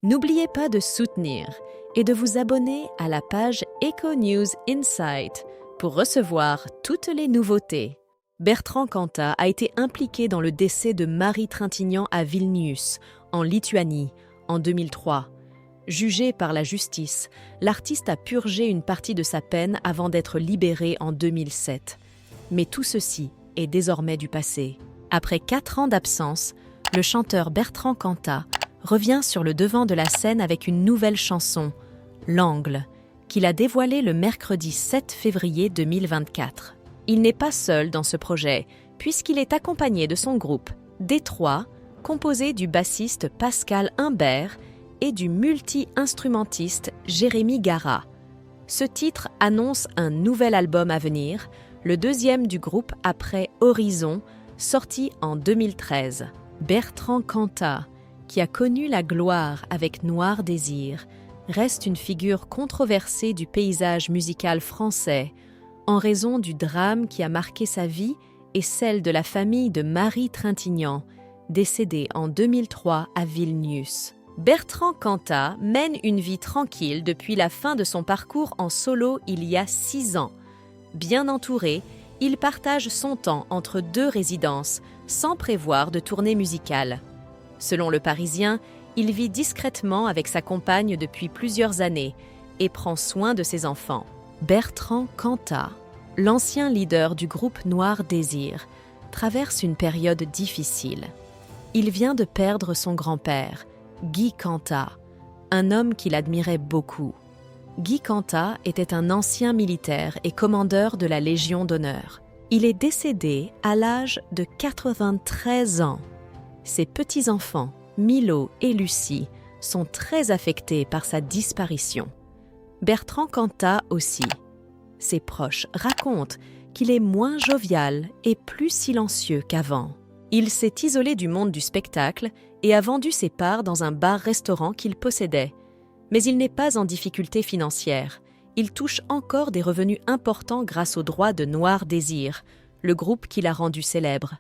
N'oubliez pas de soutenir et de vous abonner à la page Eco News Insight pour recevoir toutes les nouveautés. Bertrand Cantat a été impliqué dans le décès de Marie Trintignant à Vilnius, en Lituanie, en 2003. Jugé par la justice, l'artiste a purgé une partie de sa peine avant d'être libéré en 2007. Mais tout ceci est désormais du passé. Après 4 ans d'absence, le chanteur Bertrand Cantat revient sur le devant de la scène avec une nouvelle chanson, L'Angle, qu'il a dévoilée le mercredi 7 février 2024. Il n'est pas seul dans ce projet, puisqu'il est accompagné de son groupe, Détroit, composé du bassiste Pascal Imbert et du multi-instrumentiste Jérémy Gara. Ce titre annonce un nouvel album à venir, le deuxième du groupe après Horizon, sorti en 2013. Bertrand Cantat, qui a connu la gloire avec Noir Désir, reste une figure controversée du paysage musical français en raison du drame qui a marqué sa vie et celle de la famille de Marie Trintignant, décédée en 2003 à Vilnius. Bertrand Cantat mène une vie tranquille depuis la fin de son parcours en solo il y a 6 ans. Bien entouré, il partage son temps entre 2 résidences, sans prévoir de tournée musicale. Selon Le Parisien, il vit discrètement avec sa compagne depuis plusieurs années et prend soin de ses enfants. Bertrand Cantat, l'ancien leader du groupe Noir Désir, traverse une période difficile. Il vient de perdre son grand-père, Guy Cantat, un homme qu'il admirait beaucoup. Guy Cantat était un ancien militaire et commandeur de la Légion d'honneur. Il est décédé à l'âge de 93 ans. Ses petits-enfants, Milo et Lucie, sont très affectés par sa disparition. Bertrand Cantat aussi. Ses proches racontent qu'il est moins jovial et plus silencieux qu'avant. Il s'est isolé du monde du spectacle et a vendu ses parts dans un bar-restaurant qu'il possédait. Mais il n'est pas en difficulté financière. Il touche encore des revenus importants grâce aux droits de Noir Désir, le groupe qui l'a rendu célèbre.